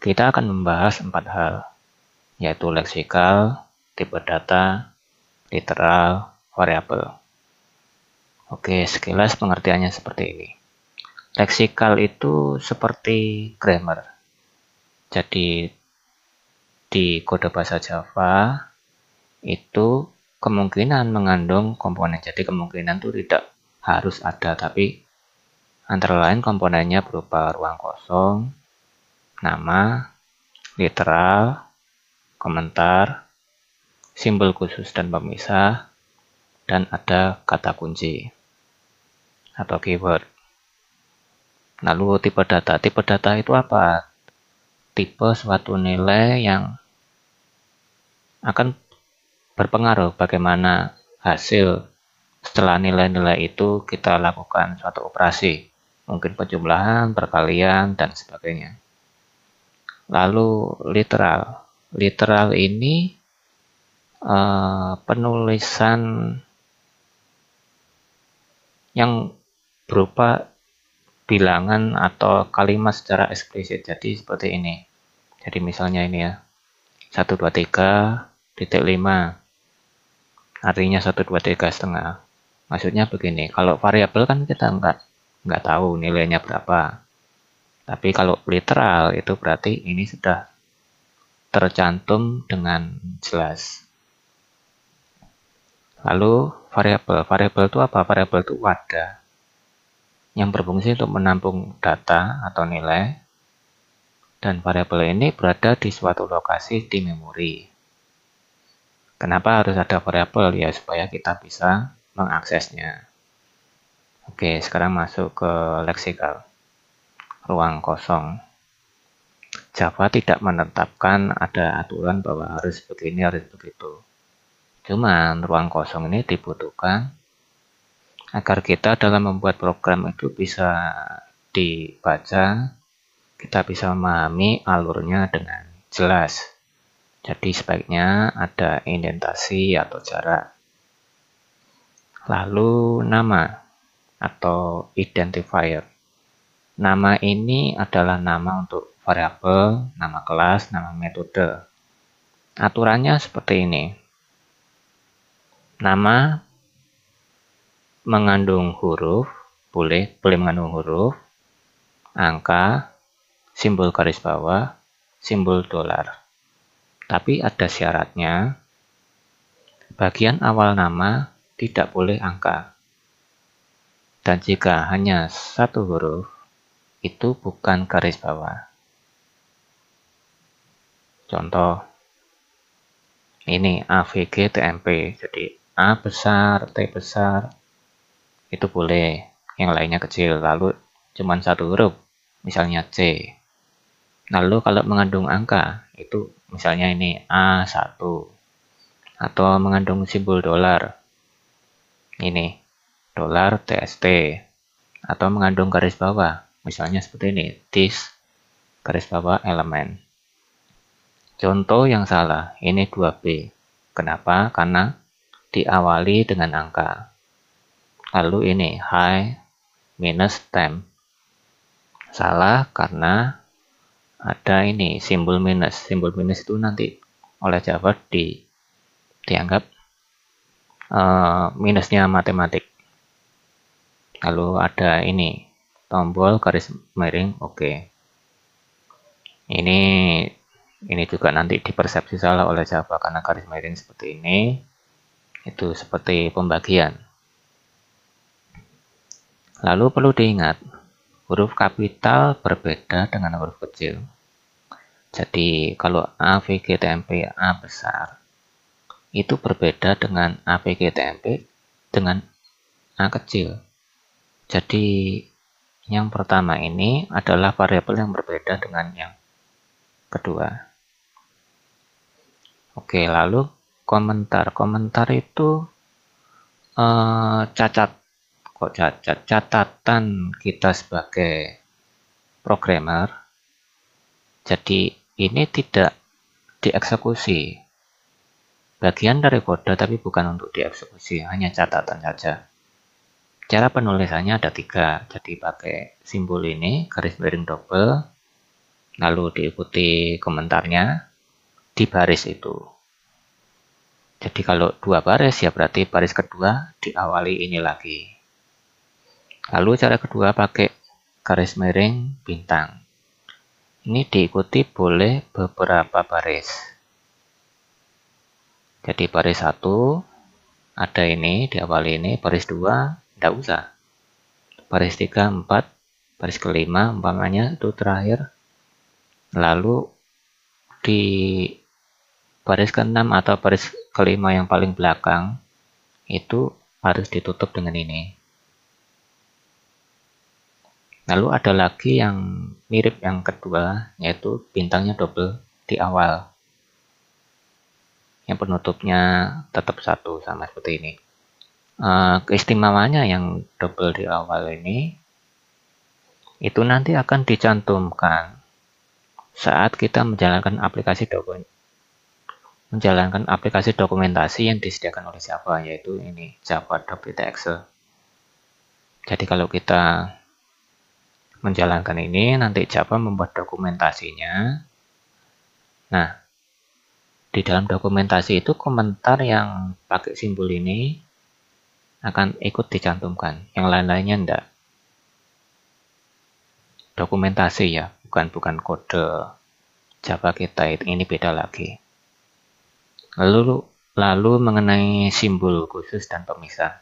Kita akan membahas 4 hal, yaitu leksikal, tipe data, literal, variabel. Oke, sekilas pengertiannya seperti ini. Leksikal itu seperti grammar. Jadi di kode bahasa Java itu kemungkinan mengandung komponen. Jadi kemungkinan itu tidak harus ada, tapi antara lain komponennya berupa ruang kosong, nama, literal, komentar, simbol khusus dan pemisah, dan ada kata kunci atau keyword. Lalu tipe data. Tipe data itu apa? Tipe suatu nilai yang akan berpengaruh bagaimana hasil setelah nilai-nilai itu kita lakukan suatu operasi. Mungkin penjumlahan, perkalian, dan sebagainya. Lalu literal. Literal ini penulisan yang berupa bilangan atau kalimat secara eksplisit. Jadi seperti ini. Jadi misalnya ini ya. 123.5 artinya 123,5. Maksudnya begini, kalau variabel kan kita nggak tahu nilainya berapa. Tapi kalau literal itu berarti ini sudah tercantum dengan jelas. Lalu variabel. Variabel itu apa? Variabel itu wadah yang berfungsi untuk menampung data atau nilai. Dan variabel ini berada di suatu lokasi di memori. Kenapa harus ada variabel? Ya supaya kita bisa mengaksesnya. Oke, sekarang masuk ke leksikal. Ruang kosong. Java tidak menetapkan ada aturan bahwa harus begini, harus begitu. Cuman ruang kosong ini dibutuhkan agar kita dalam membuat program itu bisa dibaca, kita bisa memahami alurnya dengan jelas. Jadi sebaiknya ada indentasi atau jarak. Lalu nama atau identifier. Nama ini adalah nama untuk variabel, nama kelas, nama metode. Aturannya seperti ini. Nama mengandung huruf, boleh mengandung huruf, angka, simbol garis bawah, simbol dolar. Tapi ada syaratnya, bagian awal nama tidak boleh angka. Dan jika hanya satu huruf, itu bukan garis bawah. Contoh, ini AVG TMP, jadi A besar, T besar, itu boleh. Yang lainnya kecil, lalu cuma satu huruf, misalnya C. Lalu kalau mengandung angka, itu misalnya ini A1, atau mengandung simbol dolar, ini dolar TST, atau mengandung garis bawah, misalnya seperti ini, this garis bawah element. Contoh yang salah, ini 2B. Kenapa? Karena diawali dengan angka. Lalu ini high minus temp. Salah karena ada ini simbol minus. Simbol minus itu nanti oleh Java dianggap minusnya matematik. Lalu ada ini tombol garis miring, oke. Ini juga nanti dipersepsi salah oleh Java karena garis miring seperti ini. Itu seperti pembagian. Lalu perlu diingat, huruf kapital berbeda dengan huruf kecil. Jadi kalau AVGTMP A besar, itu berbeda dengan AVGTMP dengan A kecil. Jadi yang pertama ini adalah variabel yang berbeda dengan yang kedua. Oke, lalu komentar. Komentar itu catatan kita sebagai programmer. Jadi ini tidak dieksekusi. Bagian dari kode tapi bukan untuk dieksekusi, hanya catatan saja. Cara penulisannya ada 3. Jadi pakai simbol ini, garis miring double, lalu diikuti komentarnya di baris itu. Jadi kalau 2 baris ya berarti baris kedua diawali ini lagi. Lalu cara kedua pakai garis miring bintang. Ini diikuti boleh beberapa baris. Jadi baris 1 ada ini, diawali ini, baris 2 tidak usah. Baris 3, 4, baris kelima umpamanya itu terakhir. Lalu di baris ke-6 atau baris kelima yang paling belakang itu harus ditutup dengan ini. Lalu ada lagi yang mirip yang kedua, yaitu bintangnya double di awal. Yang penutupnya tetap 1 sama seperti ini. Keistimewaannya yang double di awal ini, itu nanti akan dicantumkan saat kita menjalankan aplikasi dokumentasi yang disediakan oleh Java, yaitu ini java.exe. Jadi kalau kita menjalankan ini, nanti Java membuat dokumentasinya. Nah, di dalam dokumentasi itu komentar yang pakai simbol ini akan ikut dicantumkan, yang lain-lainnya enggak. Dokumentasi ya, bukan kode Java kita, ini beda lagi. Lalu mengenai simbol khusus dan pemisah.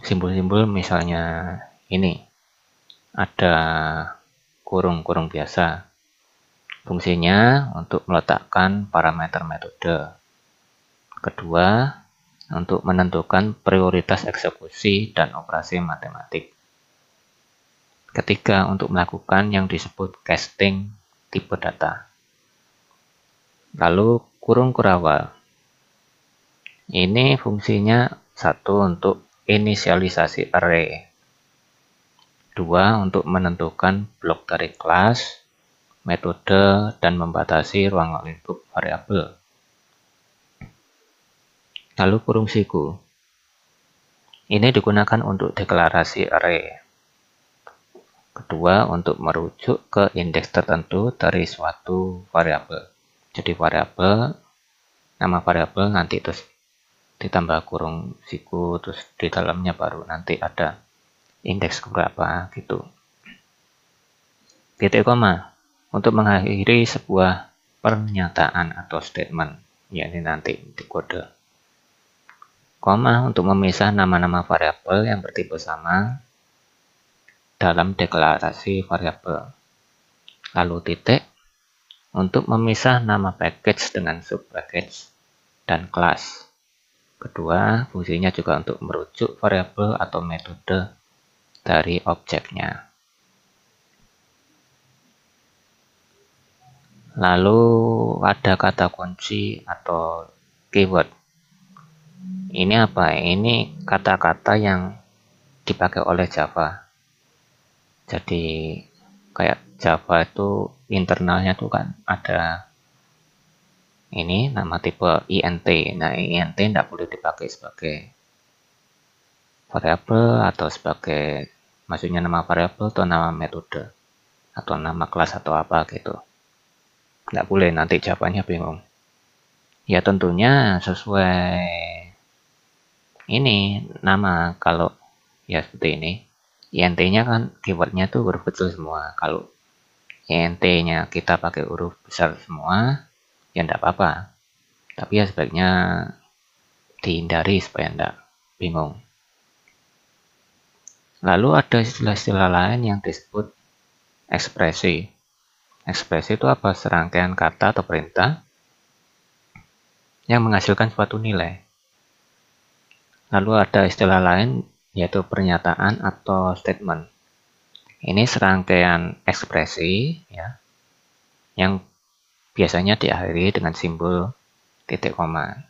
Simbol-simbol misalnya ini. Ada kurung biasa. Fungsinya untuk meletakkan parameter metode. Kedua, untuk menentukan prioritas eksekusi dan operasi matematik. Ketiga, untuk melakukan yang disebut casting tipe data. Lalu kurung kurawal. Ini fungsinya 1 untuk inisialisasi array. 2 untuk menentukan blok dari kelas, metode, dan membatasi ruang lingkup variabel. Lalu kurung siku. Ini digunakan untuk deklarasi array. Kedua, untuk merujuk ke indeks tertentu dari suatu variabel. Jadi nama variabel nanti terus ditambah kurung siku, terus di dalamnya baru nanti ada indeks berapa gitu. Titik koma untuk mengakhiri sebuah pernyataan atau statement, ya ini nanti di kode. Koma untuk memisah nama-nama variabel yang bertipe sama dalam deklarasi variabel. Lalu titik untuk memisah nama package dengan subpackage dan kelas. Kedua, fungsinya juga untuk merujuk variabel atau metode dari objeknya. Lalu ada kata kunci atau keyword. Ini apa? Ini kata-kata yang dipakai oleh Java. Jadi kayak Java itu internalnya tuh kan ada ini nama tipe int. Nah, int tidak boleh dipakai sebagai variabel atau sebagai maksudnya nama variabel atau nama metode atau nama kelas atau apa gitu. Nggak boleh, nanti Javanya bingung. Ya tentunya sesuai ini nama. Kalau ya seperti ini, int-nya kan keywordnya tuh huruf kecil semua. Kalau int-nya kita pakai huruf besar semua, ya enggak apa-apa. Tapi ya sebaiknya dihindari supaya enggak bingung. Lalu ada istilah-istilah lain yang disebut ekspresi. Ekspresi itu apa? Serangkaian kata atau perintah yang menghasilkan suatu nilai. Lalu ada istilah lain yaitu pernyataan atau statement. Ini serangkaian ekspresi ya, yang biasanya diakhiri dengan simbol titik koma.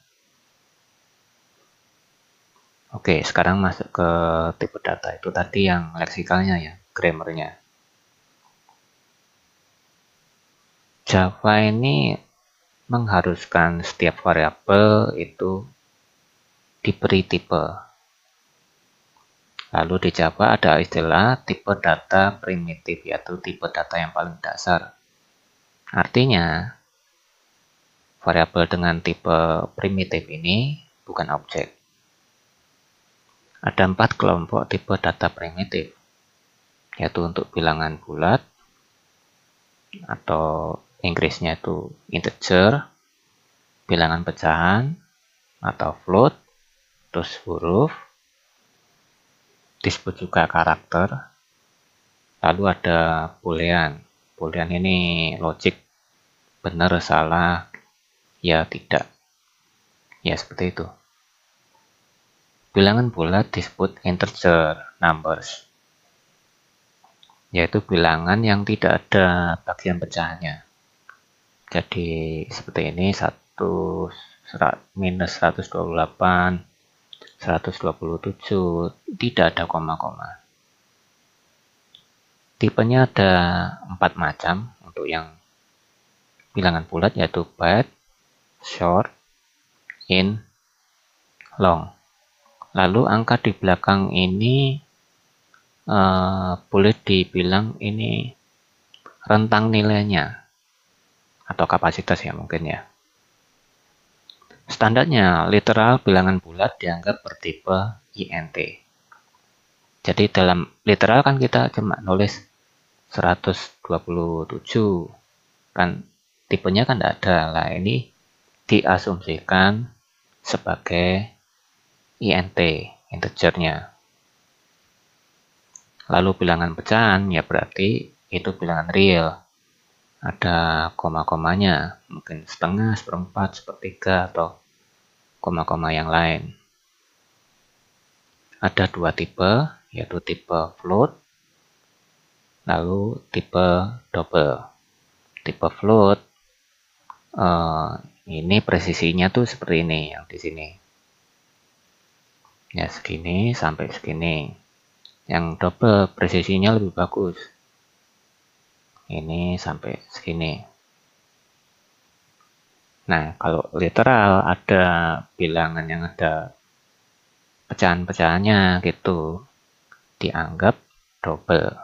Oke, sekarang masuk ke tipe data. Itu tadi yang leksikalnya ya, grammarnya. Java ini mengharuskan setiap variabel itu diberi tipe. Lalu di Java ada istilah tipe data primitif, yaitu tipe data yang paling dasar. Artinya, variabel dengan tipe primitif ini bukan objek. Ada 4 kelompok tipe data primitif, yaitu untuk bilangan bulat, atau Inggrisnya itu integer, bilangan pecahan, atau float, terus huruf, disebut juga karakter, lalu ada boolean. Boolean ini logik, benar, salah, ya, tidak. Ya, seperti itu. Bilangan bulat disebut integer numbers, yaitu bilangan yang tidak ada bagian pecahannya. Jadi seperti ini, 1 minus 128, 127, tidak ada koma-koma. Tipenya ada 4 macam untuk yang bilangan bulat, yaitu byte, short, int, long. Lalu angka di belakang ini boleh dibilang ini rentang nilainya atau kapasitas ya mungkin ya. Standarnya literal bilangan bulat dianggap bertipe int. Jadi dalam literal kan kita cuma nulis 127, kan tipenya kan tidak ada. Lah ini diasumsikan sebagai int, integernya. Lalu bilangan pecahan ya berarti itu bilangan real. Ada koma-komanya, mungkin setengah, seperempat, sepertiga, atau koma-koma yang lain. Ada 2 tipe, yaitu tipe float, lalu tipe double. Tipe float, ini presisinya tuh seperti ini, yang di sini. Ya, segini sampai segini. Yang double presisinya lebih bagus. Ini sampai segini. Nah, kalau literal ada bilangan yang ada pecahan-pecahannya gitu, dianggap double.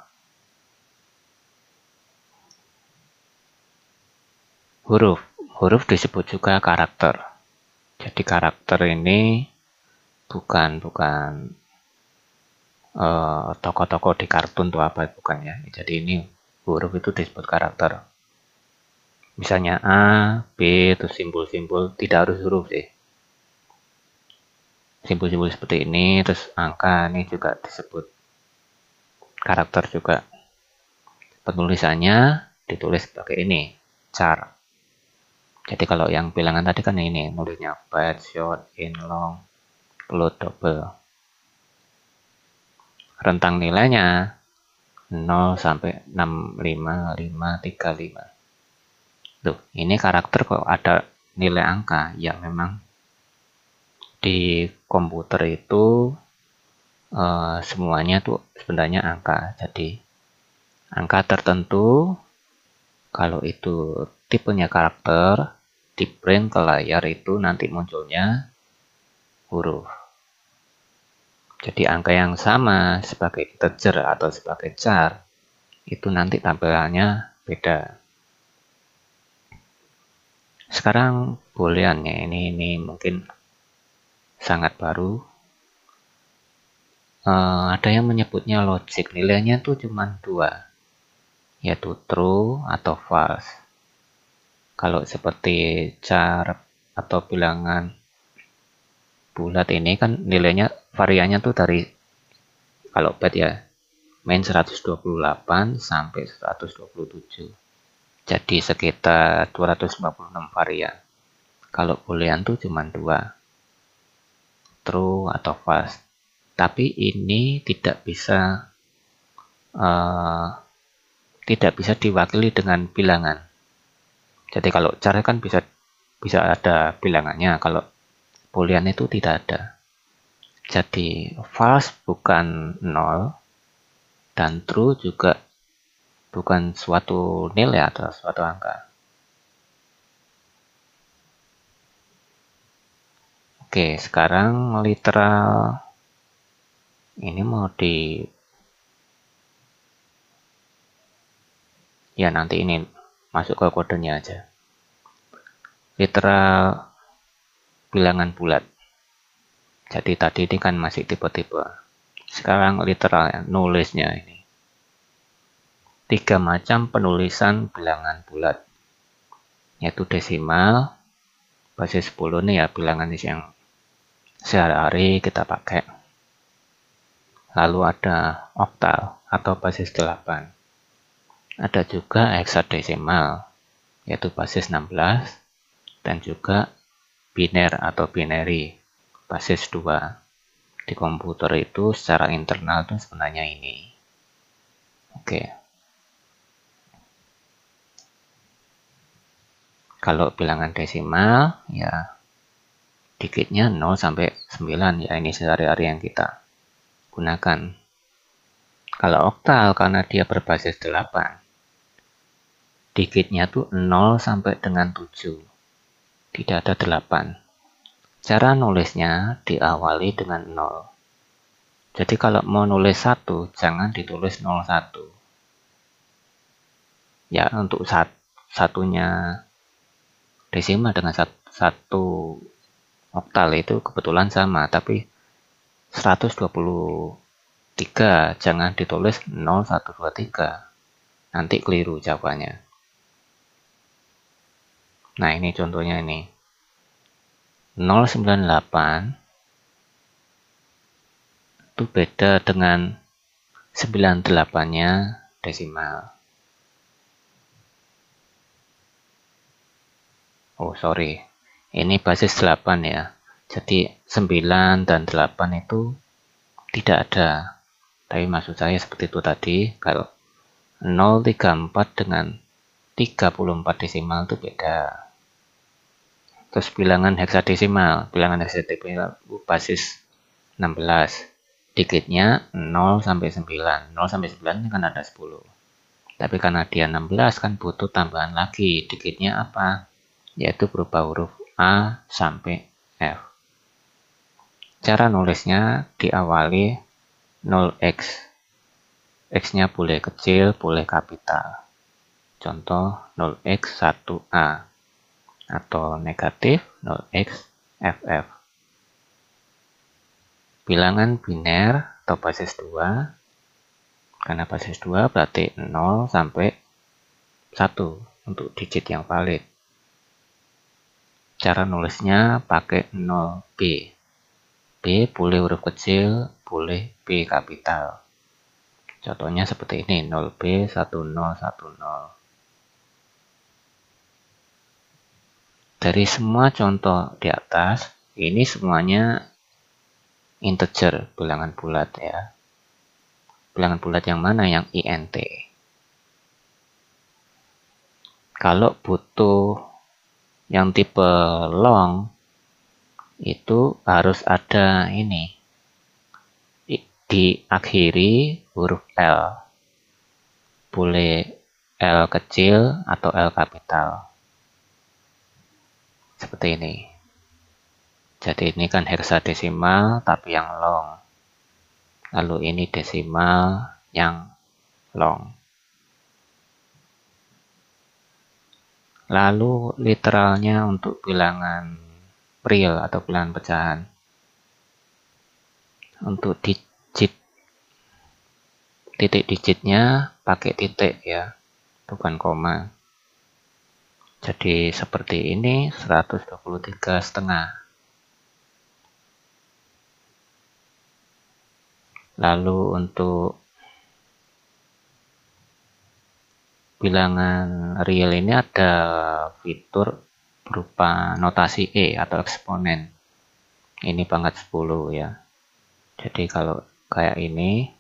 Huruf disebut juga karakter. Jadi karakter ini bukan tokoh-tokoh di kartun tuh apa, bukan ya. Jadi ini huruf itu disebut karakter. Misalnya A, B, terus simbol-simbol, tidak harus huruf sih. Simbol-simbol seperti ini, terus angka ini juga disebut karakter juga. Penulisannya ditulis pakai ini, char. Jadi kalau yang bilangan tadi kan ini, nulisnya byte, short, int, long, float, double. Rentang nilainya 0 sampai 65535. Tuh, ini karakter kok ada nilai angka yang memang di komputer itu semuanya tuh sebenarnya angka. Jadi angka tertentu kalau itu tipenya karakter, di print ke layar itu nanti munculnya huruf. Jadi angka yang sama sebagai integer atau sebagai char itu nanti tampilannya beda. Sekarang booleannya ini mungkin sangat baru. Ada yang menyebutnya logic, nilainya tuh cuma 2, yaitu true atau false. Kalau seperti char atau bilangan bulat ini kan nilainya variannya tuh dari, kalau byte ya, main 128 sampai 127. Jadi sekitar 256 varian. Kalau boolean tuh cuma 2, true atau false. Tapi ini tidak bisa diwakili dengan bilangan. Jadi kalau char kan bisa ada bilangannya, kalau boolean itu tidak ada. Jadi false bukan 0 dan true juga bukan suatu nilai atau suatu angka. Oke, sekarang literal Ini mau di, ya nanti ini masuk ke kodenya aja. Literal bilangan bulat. Jadi tadi ini kan masih tipe-tipe. Sekarang literal ya, nulisnya ini. 3 macam penulisan bilangan bulat. Yaitu desimal, basis 10 nih ya bilangan yang sehari-hari kita pakai. Lalu ada oktal atau basis 8. Ada juga heksadesimal, yaitu basis 16, dan juga biner atau binary, basis 2. Di komputer itu secara internal itu sebenarnya ini. Oke. Kalau bilangan desimal, ya digitnya 0 sampai 9, ya ini sehari-hari yang kita gunakan. Kalau oktal, karena dia berbasis 8, digitnya tuh 0 sampai dengan 7. Tidak ada 8. Cara nulisnya diawali dengan 0. Jadi kalau mau nulis 1, jangan ditulis 01. Ya, untuk satunya desimal dengan satu oktal itu kebetulan sama, tapi 123 jangan ditulis 0123. Nanti keliru jawabannya. Nah, ini contohnya ini. 098 itu beda dengan 98-nya desimal. Oh, sorry. Ini basis 8 ya. Jadi 9 dan 8 itu tidak ada. Tapi maksud saya seperti itu tadi. Kalau 034 dengan 34 desimal itu beda. Terus bilangan heksadesimal basis 16. Digitnya 0 sampai 9. 0 sampai 9 ini kan ada 10. Tapi karena dia 16 kan butuh tambahan lagi. Digitnya apa? Yaitu berupa huruf A sampai F. Cara nulisnya diawali 0x. X-nya boleh kecil, boleh kapital. Contoh 0x 1A. Atau negatif 0x FF. Bilangan biner atau basis 2. Karena basis 2 berarti 0 sampai 1 untuk digit yang valid. Cara nulisnya pakai 0B. B boleh huruf kecil, boleh B kapital. Contohnya seperti ini, 0B 1010. Dari semua contoh di atas, ini semuanya integer, bilangan bulat ya. Bilangan bulat yang mana? Yang INT. Kalau butuh yang tipe long, itu harus ada ini. Diakhiri huruf L. Boleh L kecil atau L kapital. Seperti ini. Jadi ini kan heksadesimal tapi yang long. Lalu ini desimal yang long. Lalu literalnya untuk bilangan real atau bilangan pecahan. Untuk digit, titik digitnya pakai titik ya, bukan koma. Jadi seperti ini 123,5. Lalu untuk bilangan real ini ada fitur berupa notasi E atau eksponen. Ini pangkat 10 ya. Jadi kalau kayak ini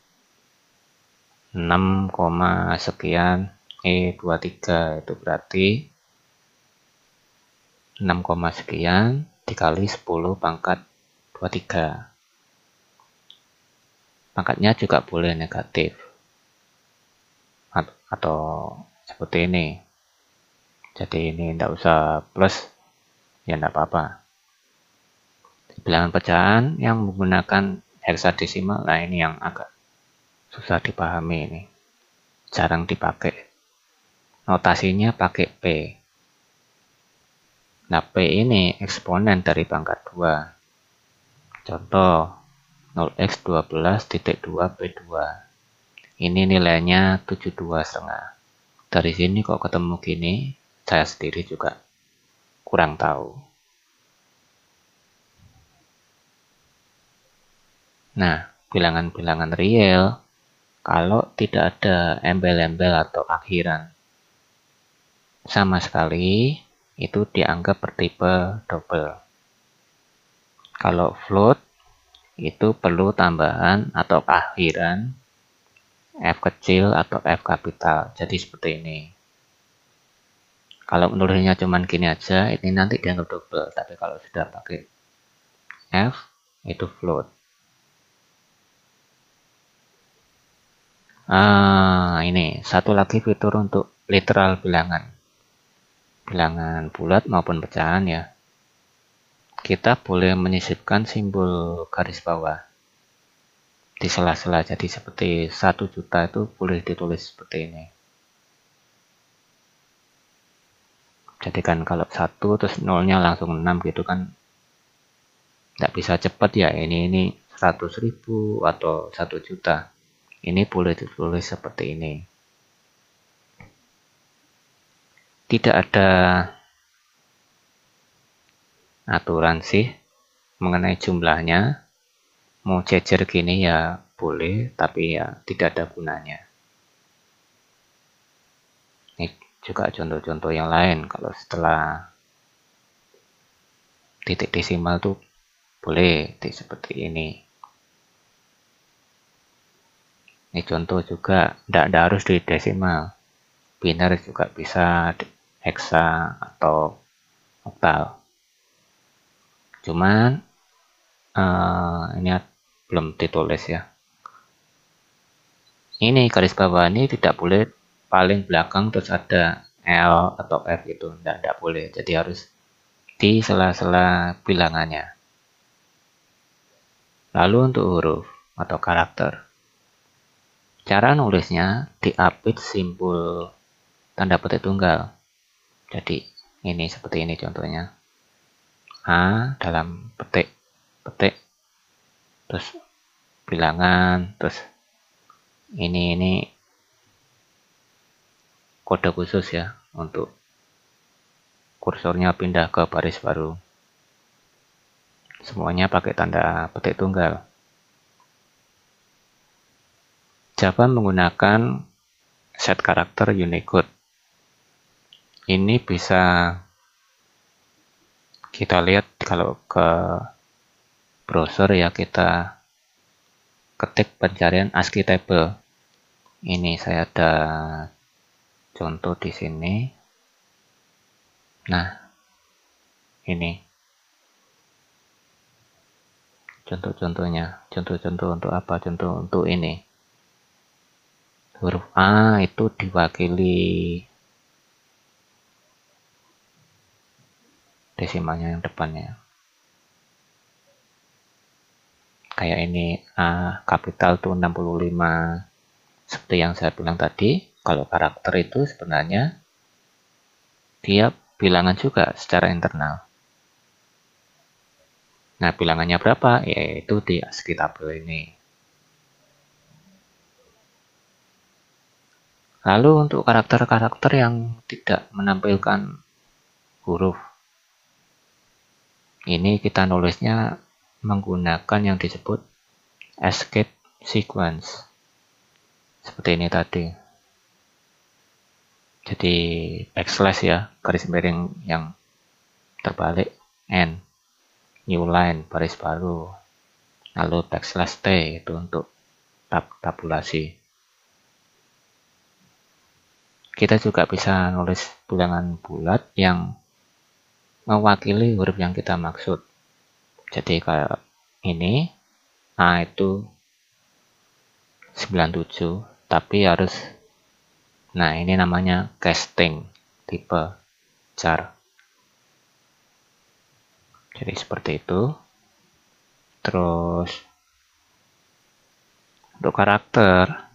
6, sekian E23 itu berarti 6, sekian dikali 10 pangkat 23. Pangkatnya juga boleh negatif. Atau seperti ini. Jadi ini tidak usah plus, ya tidak apa-apa. Bilangan pecahan yang menggunakan heksadesimal. Nah, ini yang agak susah dipahami ini. Jarang dipakai. Notasinya pakai P. Nah, P ini eksponen dari pangkat 2. Contoh, 0x12.2p2. Ini nilainya 72,5. Dari sini kok ketemu gini, saya sendiri juga kurang tahu. Nah, bilangan-bilangan real, kalau tidak ada embel-embel atau akhiran sama sekali, itu dianggap bertipe double. Kalau float, itu perlu tambahan atau akhiran F kecil atau F kapital. Jadi seperti ini. Kalau menulisnya cuman gini aja, ini nanti dianggap double. Tapi kalau sudah pakai F, itu float. Ini satu lagi fitur untuk literal bilangan. Bilangan bulat maupun pecahan ya. Kita boleh menyisipkan simbol garis bawah di sela-sela. Jadi seperti 1 juta itu boleh ditulis seperti ini. Jadi kan kalau 1 terus nolnya langsung 6 gitu kan nggak bisa cepat ya, ini 100.000 atau 1 juta. Ini boleh ditulis seperti ini. Tidak ada aturan sih mengenai jumlahnya. Mau jejer gini ya boleh, tapi ya tidak ada gunanya. Ini juga contoh-contoh yang lain. Kalau setelah titik desimal tuh boleh seperti ini. Ini contoh juga, tidak harus di desimal. Biner juga bisa heksa atau oktal. Cuman ini belum ditulis ya. Ini garis bawah ini tidak boleh paling belakang terus ada L atau F gitu, tidak boleh. Jadi harus di sela-sela bilangannya. Lalu untuk huruf atau karakter, cara nulisnya diapit simbol tanda petik tunggal. Jadi ini seperti ini contohnya. A dalam petik, terus bilangan, terus ini kode khusus ya untuk kursornya pindah ke baris baru. Semuanya pakai tanda petik tunggal. Java menggunakan set karakter Unicode. Ini bisa kita lihat kalau ke browser ya, kita ketik pencarian ASCII table. Ini saya ada contoh di sini. Nah, ini contoh-contohnya. Contoh-contoh untuk apa? Contoh untuk ini. Huruf A itu diwakili desimalnya yang depannya. Kayak ini A kapital tuh 65. Seperti yang saya bilang tadi, kalau karakter itu sebenarnya dia bilangan juga secara internal. Nah, bilangannya berapa? Yaitu di ASCII tabel ini. Lalu untuk karakter-karakter yang tidak menampilkan huruf, ini kita nulisnya menggunakan yang disebut escape sequence. Seperti ini tadi. Jadi backslash ya, garis miring yang terbalik, N, new line, baris baru. Lalu backslash T itu untuk tabulasi. Kita juga bisa nulis bilangan bulat yang mewakili huruf yang kita maksud. Jadi kayak ini, A itu 97, tapi harus, nah ini namanya casting, tipe char. Jadi seperti itu. Terus Untuk karakter,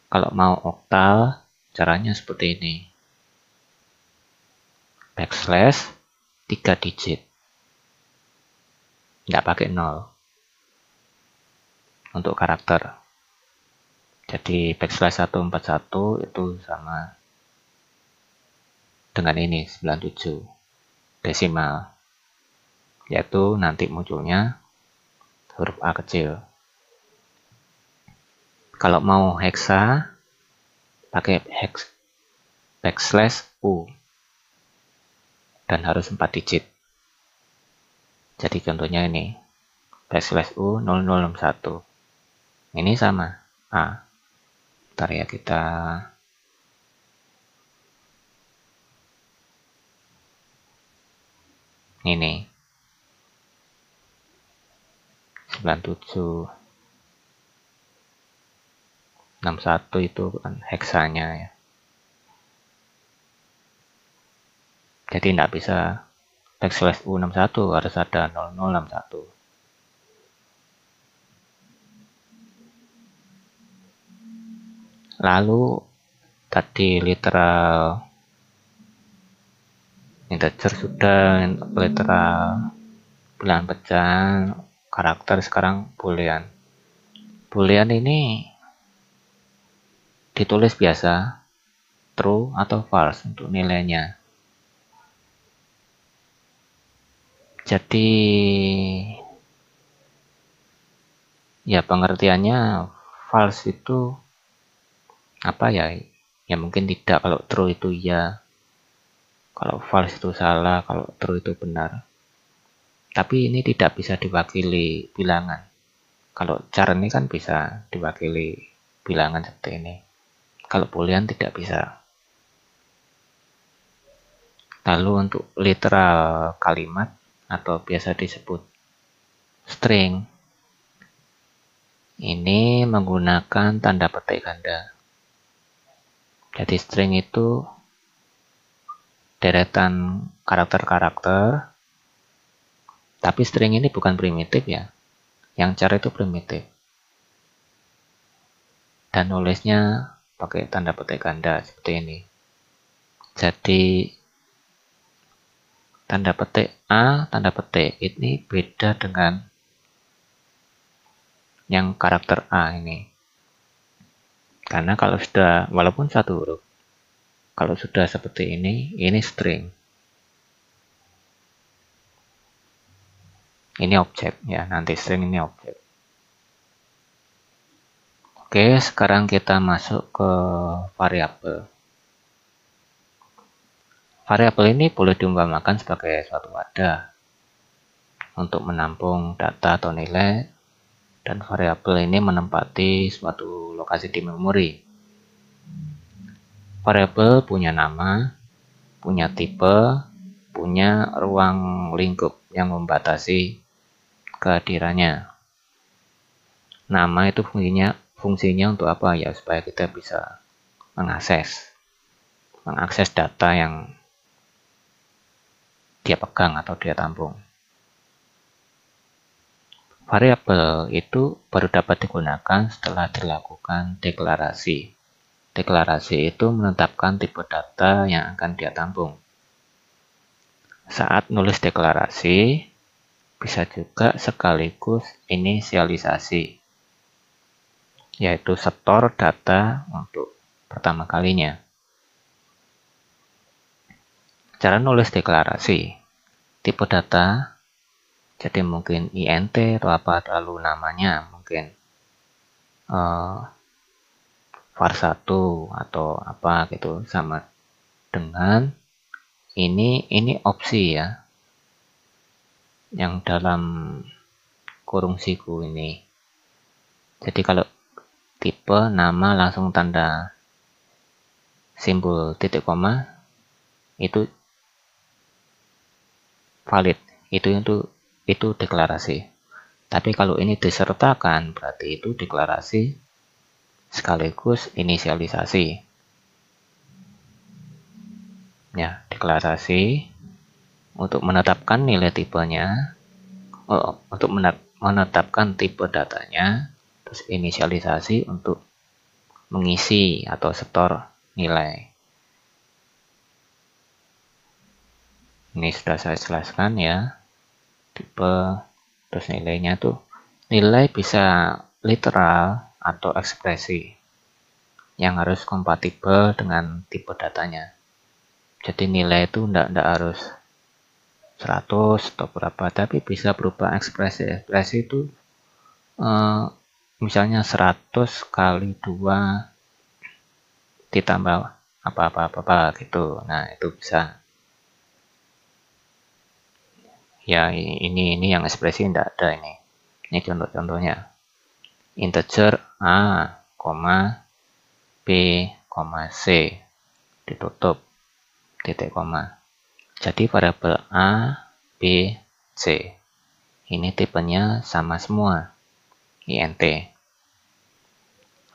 kalau mau oktal, caranya seperti ini. Backslash 3 digit. Nggak pakai 0. Untuk karakter. Jadi backslash 141 itu sama dengan ini, 97. Desimal. Yaitu nanti munculnya huruf A kecil. Kalau mau heksa, pakai backslash U. Dan harus 4 digit. Jadi contohnya ini, backslash U 0061. Ini sama A. Ntar ya kita ini 97 61 itu kan heksanya ya. Jadi tidak bisa backslash U61, harus ada 0061. Lalu tadi literal integer sudah, literal bilangan pecahan, karakter sekarang boolean. Boolean ini ditulis biasa true atau false untuk nilainya. Jadi ya pengertiannya false itu apa ya? Ya mungkin tidak, kalau true itu ya. Kalau false itu salah, kalau true itu benar. Tapi ini tidak bisa diwakili bilangan. Kalau char ini kan bisa diwakili bilangan seperti ini. Kalau boolean tidak bisa. Lalu untuk literal kalimat atau biasa disebut string, ini menggunakan tanda petik ganda. Jadi string itu deretan karakter-karakter, tapi string ini bukan primitif ya. Yang char itu primitif. Dan nulisnya pakai tanda petik ganda seperti ini. Jadi tanda petik A, tanda petik ini beda dengan yang karakter A ini. Karena kalau sudah, walaupun satu huruf, kalau sudah seperti ini string. Ini objek ya, nanti string ini objek. Oke, sekarang kita masuk ke variabel. Variabel ini boleh diumpamakan sebagai suatu wadah untuk menampung data atau nilai, dan variabel ini menempati suatu lokasi di memori. Variabel punya nama, punya tipe, punya ruang lingkup yang membatasi kehadirannya. Nama itu fungsinya untuk apa ya? Supaya kita bisa mengakses data yang dia pegang atau dia tampung. Variabel itu baru dapat digunakan setelah dilakukan deklarasi. Deklarasi itu menetapkan tipe data yang akan dia tampung. Saat nulis deklarasi, bisa juga sekaligus inisialisasi, yaitu setor data untuk pertama kalinya. Cara nulis deklarasi, tipe data, jadi mungkin int atau apa, lalu namanya mungkin var1 atau apa gitu, sama dengan ini opsi ya, yang dalam kurung siku ini. Jadi kalau tipe nama langsung tanda simbol titik koma, itu valid, itu deklarasi. Tapi kalau ini disertakan, berarti itu deklarasi sekaligus inisialisasi. Ya, deklarasi untuk menetapkan nilai tipenya, untuk menetapkan tipe datanya, terus inisialisasi untuk mengisi atau setor nilai. Ini sudah saya jelaskan ya, tipe, terus nilainya tuh, nilai bisa literal atau ekspresi yang harus kompatibel dengan tipe datanya. Jadi nilai itu enggak harus 100 atau berapa, tapi bisa berubah ekspresi. Ekspresi itu misalnya 100 kali 2 ditambah apa gitu. Nah, itu bisa. Ya, ini yang ekspresi enggak ada ini. Ini contoh-contohnya. Integer A, B, C ditutup titik koma. Jadi variabel A, B, C. Ini tipenya sama semua. int.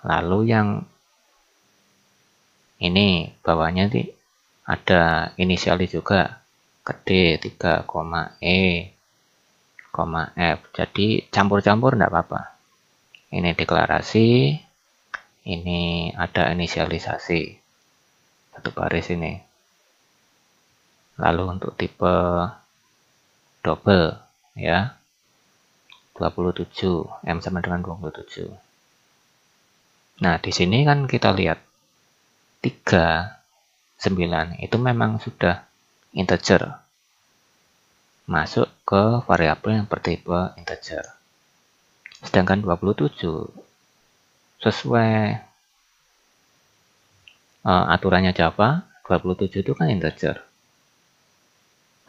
Lalu yang ini bawahnya ada inisialis juga ke D, 3, E, F. Jadi campur-campur enggak apa-apa. Ini deklarasi, ini ada inisialisasi. Satu baris ini. Lalu untuk tipe double ya. 27, M sama dengan 27. Nah, di sini kan kita lihat 3, 9 itu memang sudah integer. Masuk ke variabel yang bertipe integer. Sedangkan 27 sesuai aturannya Java, 27 itu kan integer.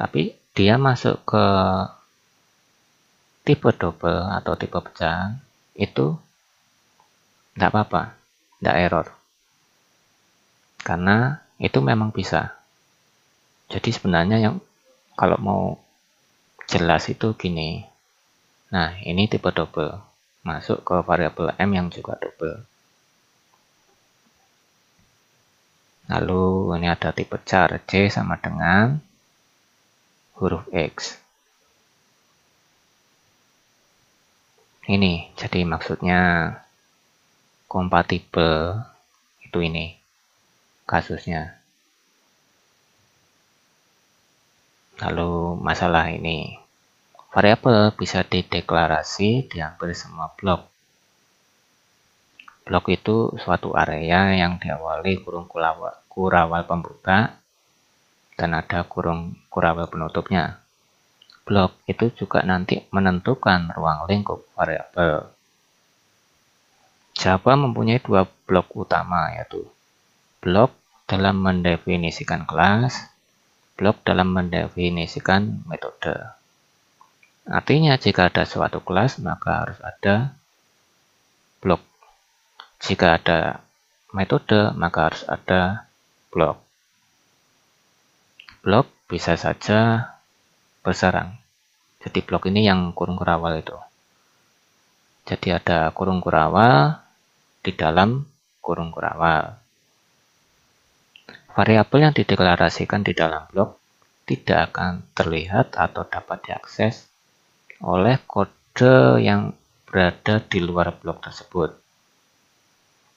Tapi dia masuk ke tipe double atau tipe pecahan, itu tidak apa-apa, tidak error. Karena itu memang bisa. Jadi sebenarnya yang kalau mau jelas itu gini. Nah, ini tipe double. Masuk ke variabel M yang juga double. Lalu ini ada tipe char, C sama dengan huruf X. Ini, jadi maksudnya kompatibel itu ini kasusnya. Lalu masalah ini. Variabel bisa dideklarasi diambil semua blok. Blok itu suatu area yang diawali kurung kurawal pembuka dan ada kurung kurawal penutupnya. Blok itu juga nanti menentukan ruang lingkup variabel. Java mempunyai 2 blok utama, yaitu blok dalam mendefinisikan kelas, blok dalam mendefinisikan metode. Artinya jika ada suatu kelas maka harus ada blok. Jika ada metode maka harus ada blok. Blok bisa saja bersarang. Jadi blok ini yang kurung kurawal itu. Jadi ada kurung kurawal di dalam kurung kurawal. Variabel yang dideklarasikan di dalam blok tidak akan terlihat atau dapat diakses oleh kode yang berada di luar blok tersebut.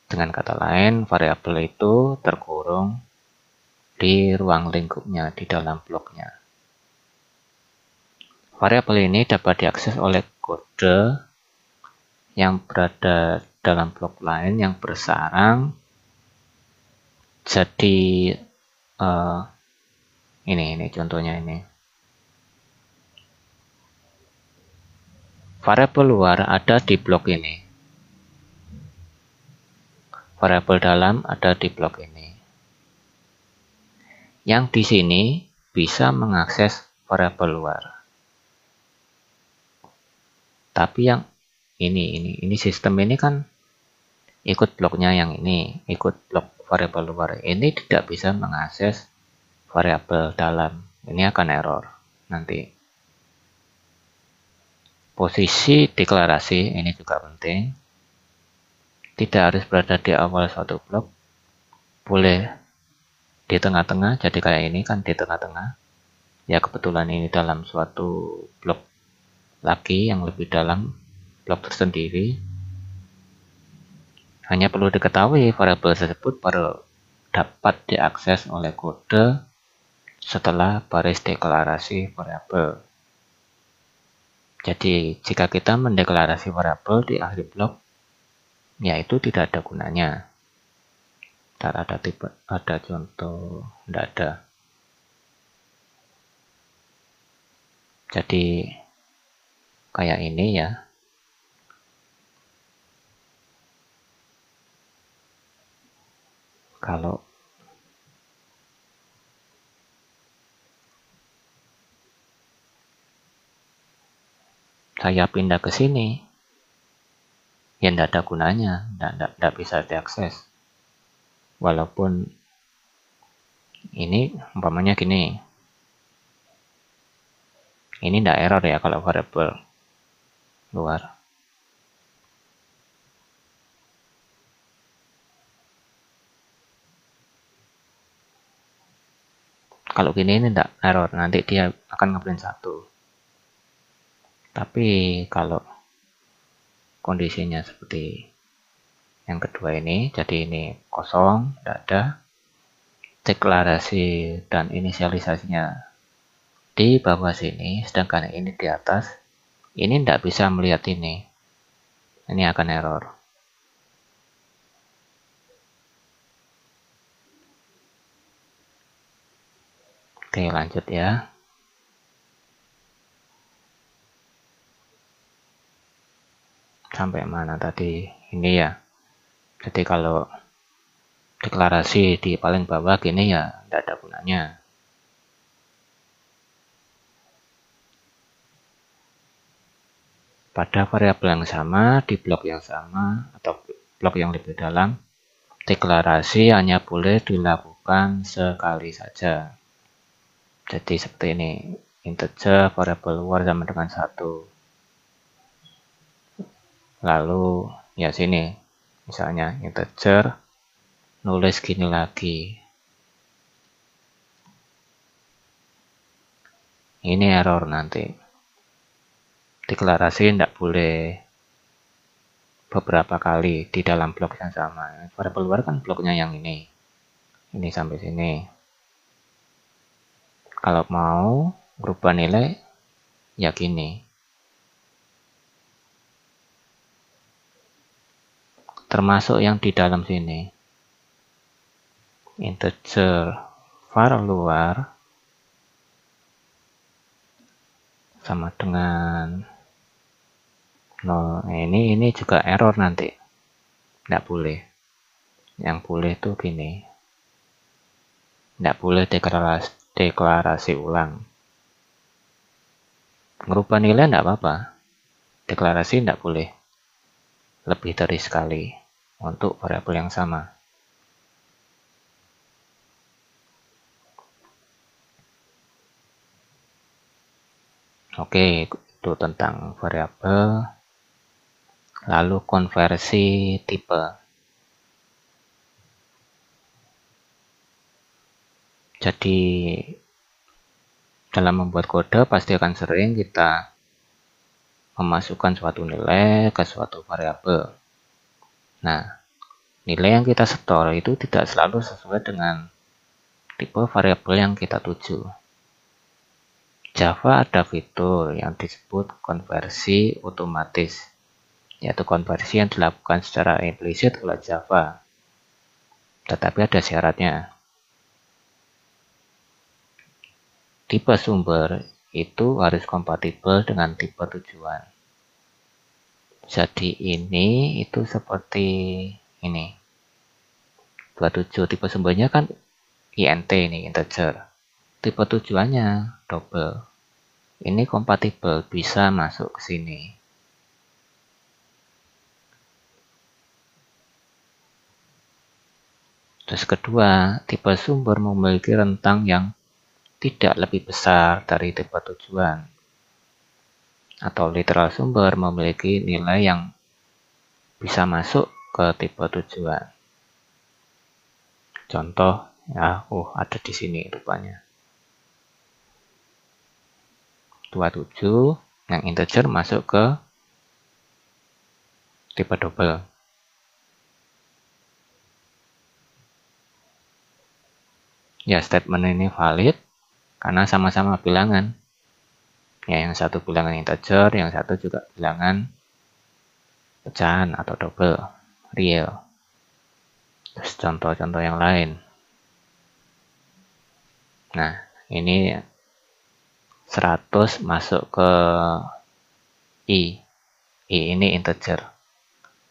Dengan kata lain, variabel itu terkurung di ruang lingkupnya di dalam bloknya. Variabel ini dapat diakses oleh kode yang berada dalam blok lain yang bersarang. Jadi ini contohnya ini. Variabel luar ada di blok ini. Variabel dalam ada di blok ini. Yang di sini bisa mengakses variabel luar. Tapi yang ini sistem ini kan ikut bloknya yang ini, ikut blok variabel luar. Ini tidak bisa mengakses variabel dalam. Ini akan error nanti. Posisi deklarasi ini juga penting. Tidak harus berada di awal suatu blok. Boleh di tengah-tengah, jadi kayak ini kan di tengah-tengah. Ya kebetulan ini dalam suatu blok lagi yang lebih dalam, blok tersendiri. Hanya perlu diketahui variabel tersebut baru dapat diakses oleh kode setelah baris deklarasi variabel. Jadi, jika kita mendeklarasi variabel di akhir blok, ya itu tidak ada gunanya. Ntar ada contoh, tidak ada. Jadi, kayak ini ya. Kalau saya pindah ke sini, ya tidak ada gunanya, tidak bisa diakses. Walaupun ini umpamanya gini, ini tidak error ya kalau variabel luar. Kalau gini ini tidak error, nanti dia akan ngeprint 1. Tapi kalau kondisinya seperti yang kedua ini, jadi ini kosong, tidak ada. Deklarasi dan inisialisasinya di bawah sini, sedangkan ini di atas, ini tidak bisa melihat ini. Ini akan error. Oke, lanjut ya. Sampai mana tadi? Ini ya. Jadi kalau deklarasi di paling bawah gini ya tidak ada gunanya. Pada variabel yang sama, di blok yang sama, atau blok yang lebih dalam, deklarasi hanya boleh dilakukan sekali saja. Jadi seperti ini, integer variabel luar sama dengan 1. Lalu ya sini, misalnya integer, nulis gini lagi. Ini error nanti. Deklarasi tidak boleh beberapa kali di dalam blok yang sama. Variabel luar kan bloknya yang ini. Ini sampai sini. Kalau mau berubah nilai, ya gini. Termasuk yang di dalam sini. Integer var luar sama dengan 0. Ini juga error nanti. Tidak boleh. Yang boleh tuh gini. Tidak boleh deklarasi ulang. Merubah nilai tidak apa-apa. Deklarasi tidak boleh lebih dari sekali untuk variabel yang sama. Oke, itu tentang variabel. Lalu konversi tipe. Jadi dalam membuat kode pasti akan sering kita memasukkan suatu nilai ke suatu variabel. Nah, nilai yang kita store itu tidak selalu sesuai dengan tipe variabel yang kita tuju. Java ada fitur yang disebut konversi otomatis, yaitu konversi yang dilakukan secara implisit oleh Java. Tetapi ada syaratnya. Tipe sumber itu harus kompatibel dengan tipe tujuan. Jadi ini itu seperti ini. 27 tipe sumbernya kan int ini, integer. Tipe tujuannya double. Ini kompatibel, bisa masuk ke sini. Terus kedua, tipe sumber memiliki rentang yang tidak lebih besar dari tipe tujuan. Atau literal sumber memiliki nilai yang bisa masuk ke tipe tujuan. Contoh, ya, ada di sini rupanya. 27 yang integer masuk ke tipe double. Ya, statement ini valid karena sama-sama bilangan. Ya, yang satu bilangan integer, yang satu juga bilangan pecahan atau double, real. Terus contoh-contoh yang lain. Nah, ini 100 masuk ke I. I ini integer.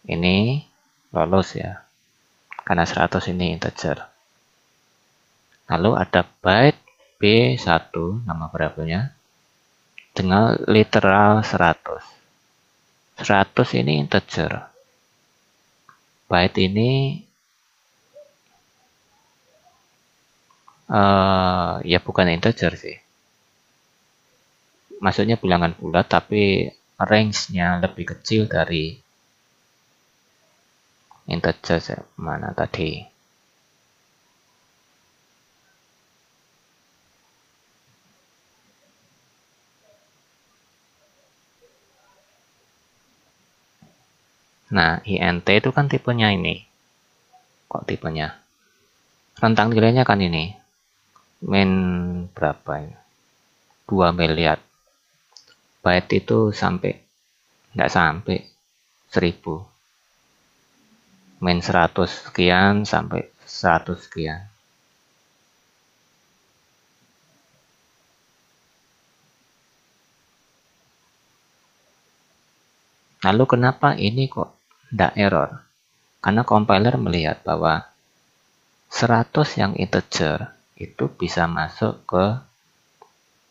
Ini lolos ya. Karena 100 ini integer. Lalu ada byte B1, nama variabelnya, dengan literal 100. 100 ini integer. Byte ini ya bukan integer sih. Maksudnya bilangan bulat tapi range-nya lebih kecil dari integer mana tadi. Nah, int itu kan tipenya ini. Kok tipenya? Rentang nilainya kan ini. Min berapa ini? 2 miliar. Byte itu sampai, nggak sampai 1000. Min 100 sekian sampai 100 sekian. Lalu kenapa ini kok nggak error? Karena compiler melihat bahwa 100 yang integer itu bisa masuk ke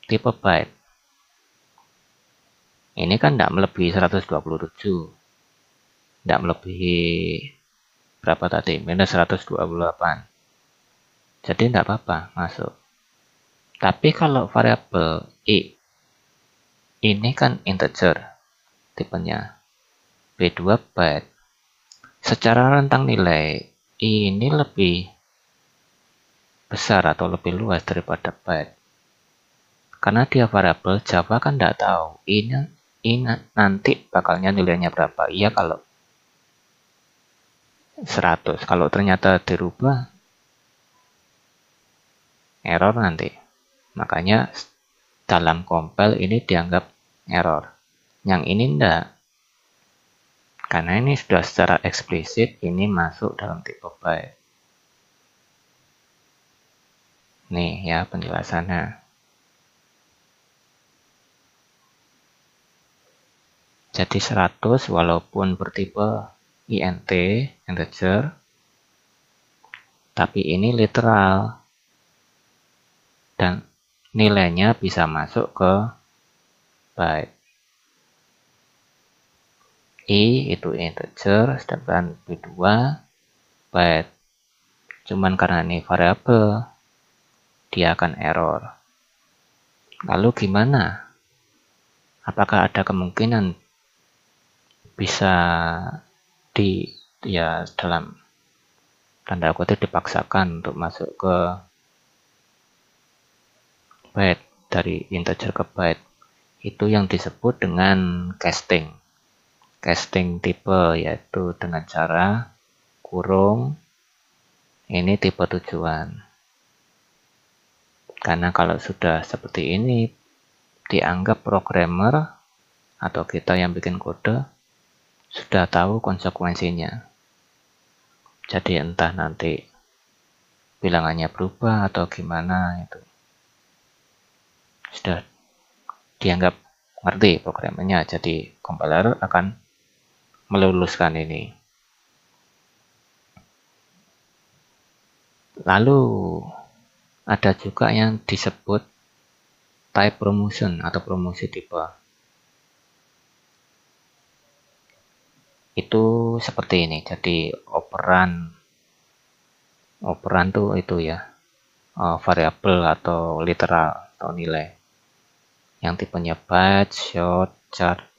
tipe byte. Ini kan tidak melebihi 127. Tidak melebihi berapa tadi? Minus 128. Jadi tidak apa-apa masuk. Tapi kalau variabel I ini kan integer tipenya. B2 byte. Secara rentang nilai I ini lebih besar atau lebih luas daripada byte. Karena dia variabel, Java kan tidak tahu ini nanti bakalnya nilainya berapa. Iya kalau 100. Kalau ternyata dirubah, error nanti. Makanya dalam compile ini dianggap error. Yang ini enggak. Karena ini sudah secara eksplisit ini masuk dalam tipe byte. Nih ya penjelasannya. Jadi 100 walaupun bertipe int, integer, tapi ini literal. Dan nilainya bisa masuk ke byte. I itu integer, sedangkan B2 byte. Cuman karena ini variabel, dia akan error. Lalu gimana? Apakah ada kemungkinan bisa dalam tanda kutip dipaksakan untuk masuk ke byte, dari integer ke byte? Itu yang disebut dengan casting. Casting tipe, yaitu dengan cara kurung ini tipe tujuan. Karena kalau sudah seperti ini, dianggap programmer atau kita yang bikin kode sudah tahu konsekuensinya. Jadi entah nanti bilangannya berubah atau gimana, itu sudah dianggap ngerti programnya. Jadi compiler akan meluluskan ini. Lalu ada juga yang disebut type promotion atau promosi tipe. Itu seperti ini. Jadi operan tuh itu ya, variabel atau literal atau nilai. Yang tipenya byte, short, char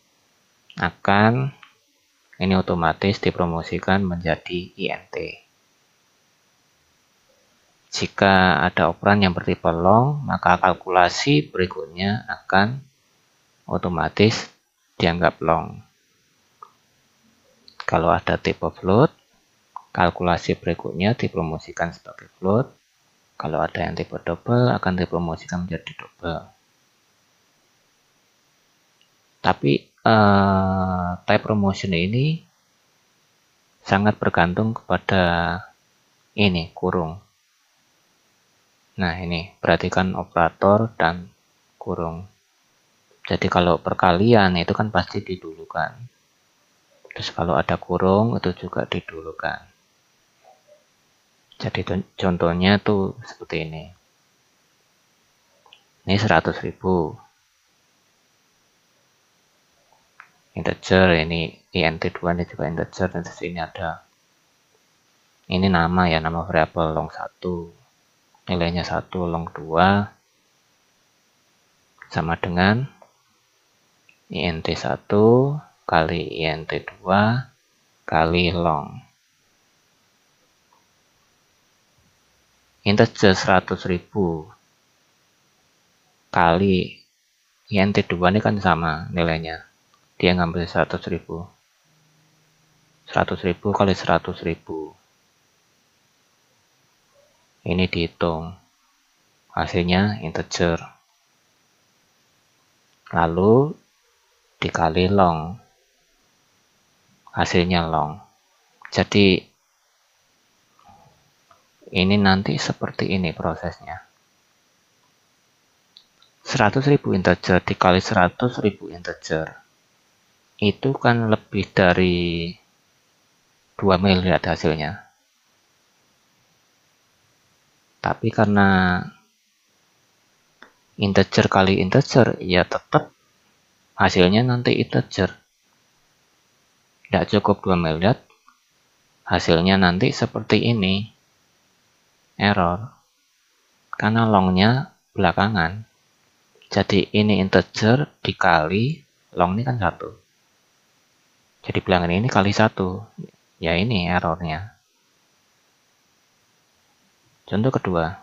akan ini otomatis dipromosikan menjadi int. Jika ada operan yang bertipe long, maka kalkulasi berikutnya akan otomatis dianggap long. Kalau ada tipe float, kalkulasi berikutnya dipromosikan sebagai float. Kalau ada yang tipe double akan dipromosikan menjadi double. Tapi type promotion ini sangat bergantung kepada ini kurung. Nah, ini perhatikan operator dan kurung. Jadi kalau perkalian itu kan pasti didulukan. Terus kalau ada kurung itu juga didulukan. Jadi contohnya tuh seperti ini. Ini 100.000. Integer, ini int2 ini juga integer, dan di sini ada. Ini nama ya, nama variabel long1. Nilainya 1, long2 sama dengan int1 kali int2 kali long. Integer 100.000 kali int2 ini kan sama nilainya. Dia ngambil 100.000. 100.000 kali 100.000. Ini dihitung. Hasilnya integer. Lalu dikali long. Hasilnya long. Jadi ini nanti seperti ini prosesnya. 100.000 integer dikali 100.000 integer. Itu kan lebih dari 2 miliar hasilnya. Tapi karena integer kali integer, ya tetap hasilnya nanti integer. Tidak cukup 2 miliar, hasilnya nanti seperti ini. Error. Karena longnya belakangan. Jadi ini integer dikali long ini kan 1. Jadi bilangan ini kali 1. Ya ini errornya. Contoh kedua.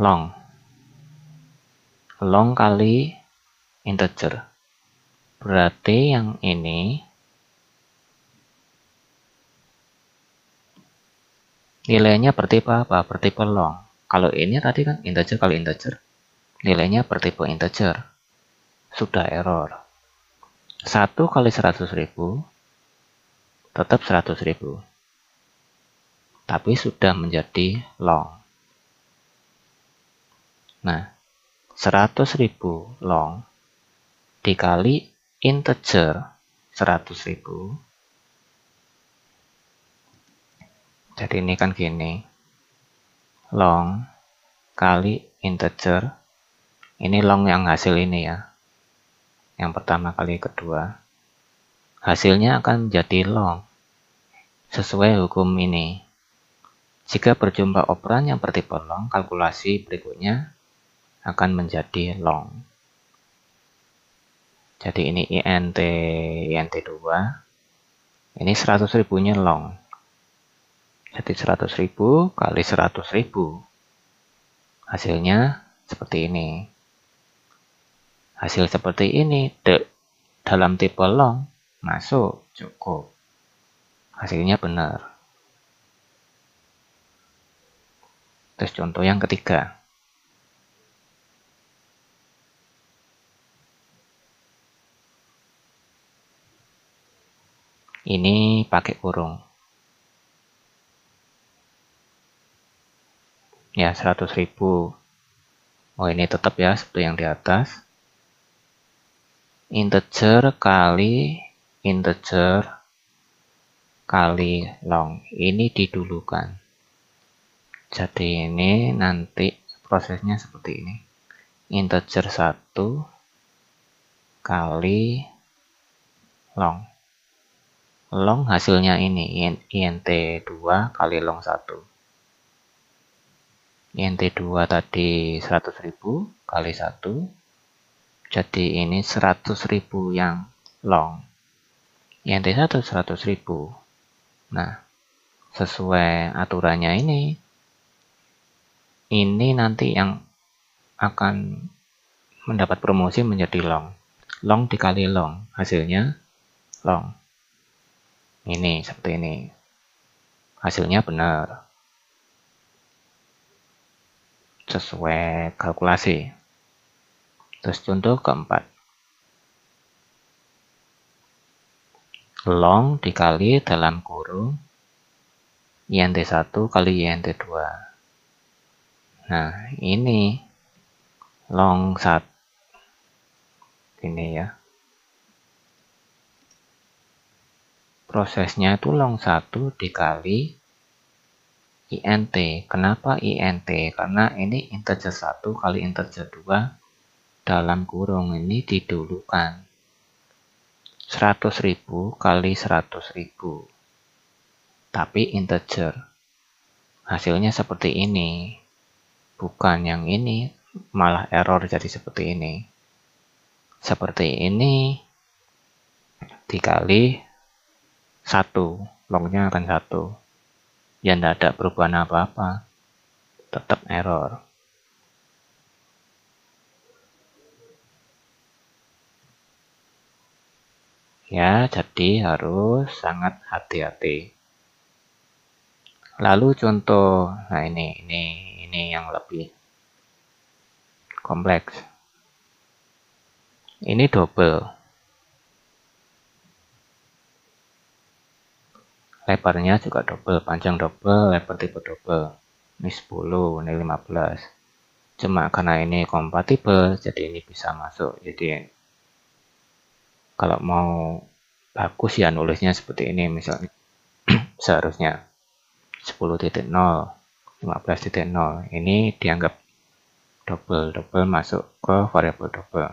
Long. Long kali integer. Berarti yang ini nilainya bertipe apa? Bertipe long. Kalau ini tadi kan integer kali integer. Nilainya bertipe integer. Sudah error. 1 kali 100.000 tetap 100.000. Tapi sudah menjadi long. Nah, 100.000 long dikali integer 100.000. Jadi ini kan gini. Long kali integer. Ini long yang hasil ini ya. Yang pertama kali kedua. Hasilnya akan menjadi long. Sesuai hukum ini. Jika berjumlah operan yang bertipe long, kalkulasi berikutnya akan menjadi long. Jadi ini int2. Ini 100.000-nya long. Jadi 100.000 kali 100.000. Hasilnya seperti ini. Hasil seperti ini dalam tipe long masuk, cukup. Hasilnya benar. Terus contoh yang ketiga. Ini pakai kurung. Ya, 100.000. Oh, ini tetap ya, seperti yang di atas. Integer kali integer kali long. Ini didulukan. Jadi ini nanti prosesnya seperti ini. Integer 1 kali long. Long hasilnya ini int2 kali long 1. int2 tadi 100.000 kali 1. Jadi ini 100.000 yang long. int1 100.000. Nah, sesuai aturannya ini nanti yang akan mendapat promosi menjadi long. Long dikali long, hasilnya long. Ini seperti ini. Hasilnya benar. sesuai kalkulasi. Terus contoh keempat. Long dikali dalam kurung INT1 kali INT2. Nah, ini long 1. Ini ya. Prosesnya itu long 1 dikali INT. Kenapa INT? Karena ini integer 1 kali integer 2 dalam kurung ini didulukan. 100.000 kali 100.000. Tapi integer. Hasilnya seperti ini. Bukan yang ini, malah error jadi seperti ini. Seperti ini dikali 1, longnya akan 1. Ya tidak ada perubahan apa-apa, tetap error. Ya, jadi harus sangat hati-hati. Lalu contoh, nah ini yang lebih kompleks. Ini double. Lebarnya juga double, panjang double, lebar tipe double. Ini 10, ini 15. Cuma karena ini kompatibel, jadi ini bisa masuk. Jadi kalau mau bagus ya nulisnya seperti ini, misalnya seharusnya 10.0, 15.0. Ini dianggap double masuk ke variabel double.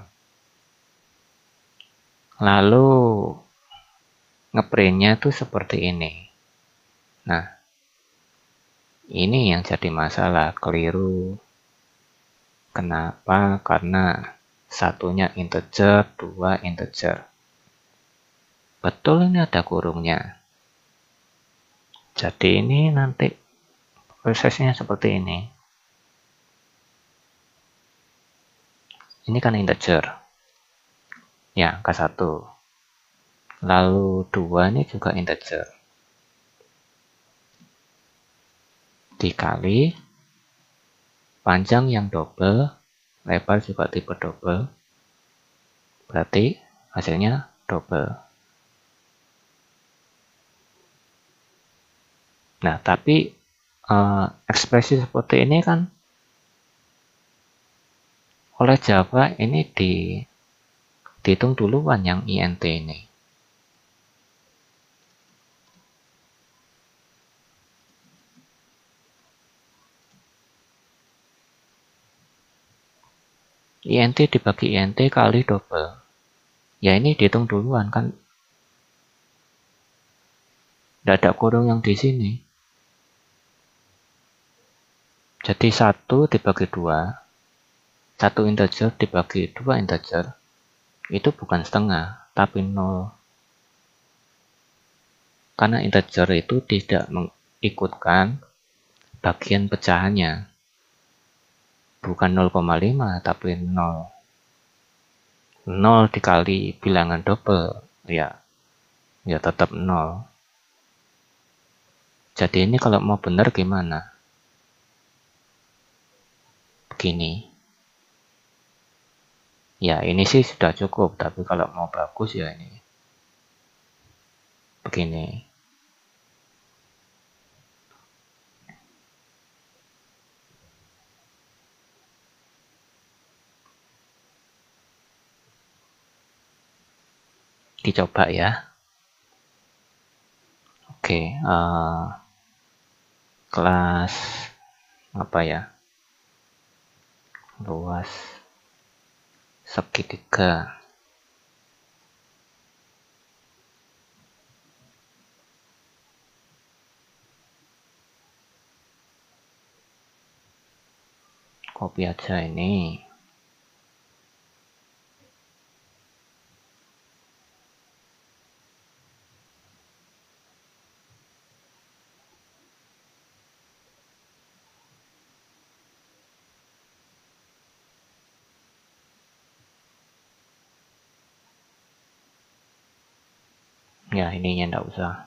Lalu ngeprintnya tuh seperti ini. Nah, ini yang jadi masalah, keliru. Kenapa? Karena satunya integer, 2 integer. Betul ini ada kurungnya. Jadi ini nanti prosesnya seperti ini. Ini kan integer. Ya, angka 1. Lalu 2 ini juga integer. Dikali panjang yang double, lebar juga tipe double. Berarti hasilnya double. Nah, tapi ekspresi seperti ini kan oleh Java ini dihitung duluan yang INT ini. INT dibagi INT kali double. Ya ini dihitung duluan kan. Tidak ada kurung yang di sini. Jadi 1 dibagi 2. 1 integer dibagi 2 integer. Itu bukan setengah, tapi 0. Karena integer itu tidak mengikutkan bagian pecahannya. Bukan 0,5, tapi 0. 0 dikali bilangan double, ya tetap 0. Jadi ini kalau mau benar gimana? Begini. Ya ini sih sudah cukup, tapi kalau mau bagus ya ini. Begini. Dicoba ya. Oke, kelas apa ya? Luas segitiga. Copy aja ini. Ya ininya enggak usah.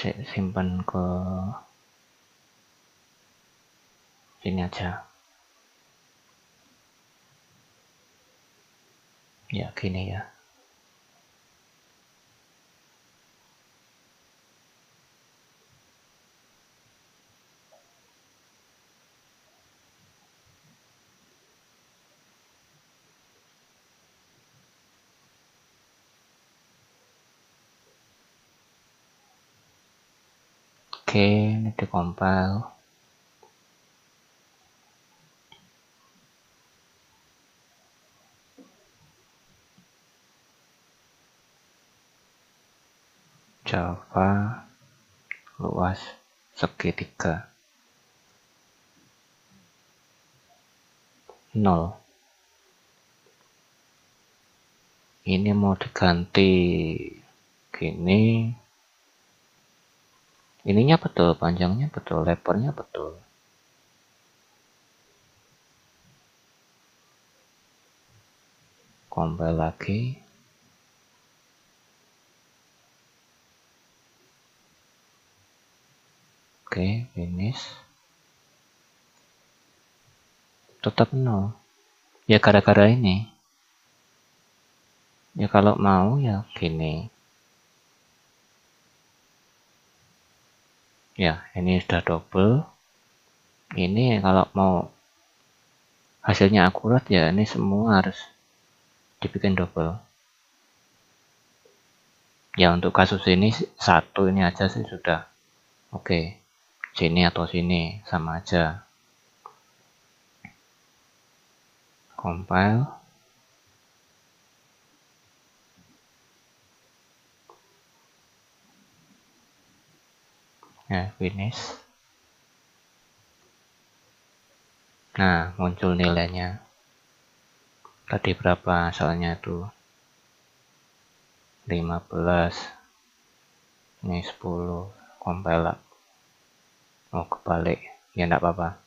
Saya simpan ke sini aja. Ya, gini ya. Oke, ini di-compile. Java luas segitiga 0. Ini mau diganti gini. Ininya betul, panjangnya betul, lebarnya betul. Compile lagi. Oke, finish. Tetap 0. Ya gara-gara ini. Ya kalau mau ya gini. Ya, ini sudah double. Ini kalau mau hasilnya akurat ya ini semua harus dibikin double. Ya untuk kasus ini satu ini aja sih sudah oke. Sini atau sini sama aja. Compile. Ya, finish. Nah, muncul nilainya. Tadi berapa asalnya itu? 15. Ini 10. Compile. Oh, kebalik. Ya enggak apa-apa.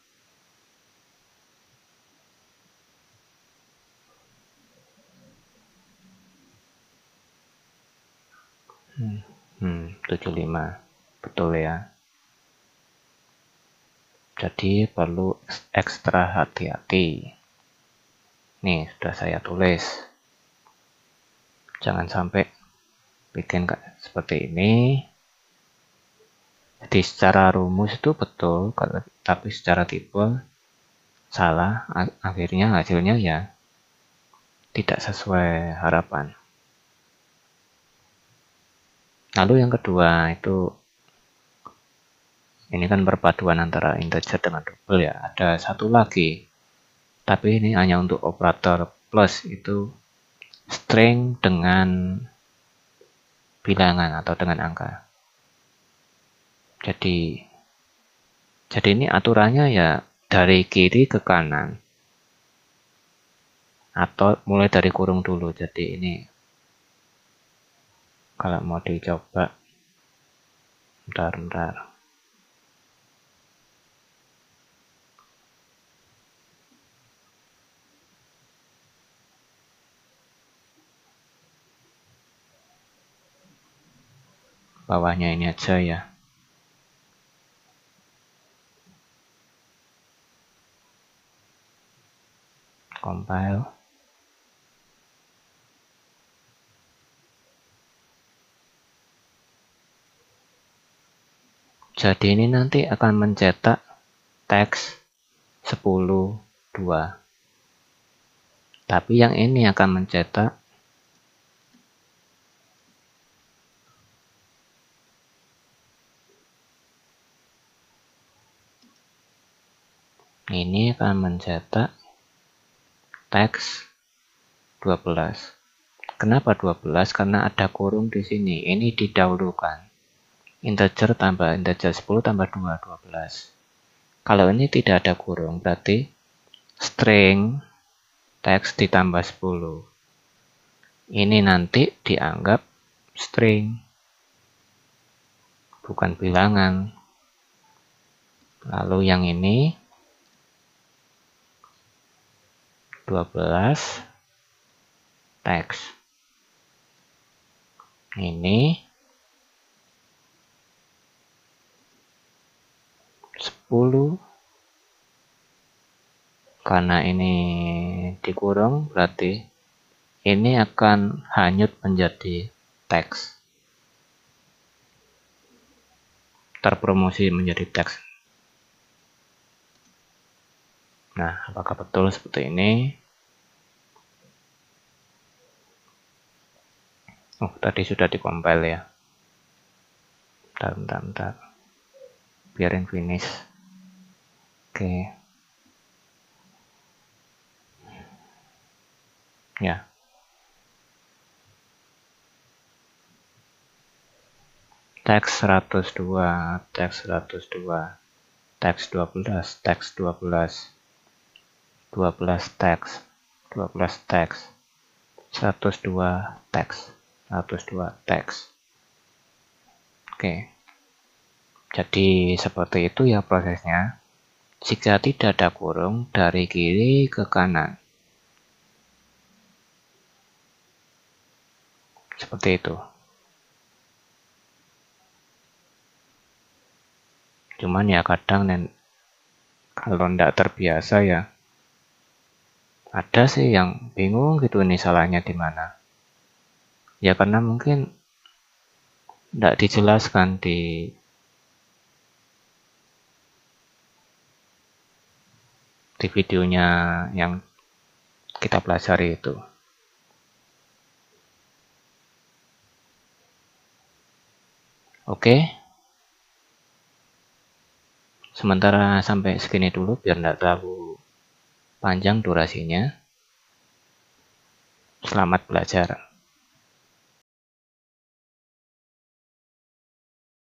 Hmm, 75. Betul ya. Jadi perlu ekstra hati-hati. Nih, sudah saya tulis. Jangan sampai bikin seperti ini. Jadi secara rumus itu betul, tapi secara tipe salah. Akhirnya hasilnya ya tidak sesuai harapan. Lalu yang kedua itu ini kan perpaduan antara integer dengan double ya. Ada satu lagi, tapi ini hanya untuk operator plus, itu string dengan bilangan atau dengan angka. Jadi ini aturannya ya dari kiri ke kanan. Atau mulai dari kurung dulu. Jadi ini kalau mau dicoba, bentar. Bawahnya ini aja ya. Compile. Jadi ini nanti akan mencetak teks 10.2. Tapi yang ini akan mencetak teks 12. Kenapa 12? Karena ada kurung di sini. Ini didahulukan. Integer tambah integer 10 tambah 2, 12. Kalau ini tidak ada kurung, berarti string teks ditambah 10. Ini nanti dianggap string, bukan bilangan. Lalu yang ini 12 teks. Ini karena ini dikurung berarti ini akan hanyut menjadi teks, terpromosi menjadi teks. Nah, apakah betul seperti ini? Oh, tadi sudah dikompil ya. Bentar. Biarin finish. Oke. Ya. Teks 102, teks 102, teks 12, teks 12, 12 teks, 12 teks, 102 teks, 102 teks. Oke. Jadi seperti itu ya prosesnya. Jika tidak ada kurung dari kiri ke kanan. Seperti itu. Cuman ya kadang kalau tidak terbiasa ya ada sih yang bingung gitu nih salahnya di mana. Ya karena mungkin tidak dijelaskan di videonya yang kita pelajari itu. Oke. Sementara sampai segini dulu biar tidak terlalu panjang durasinya. Selamat belajar.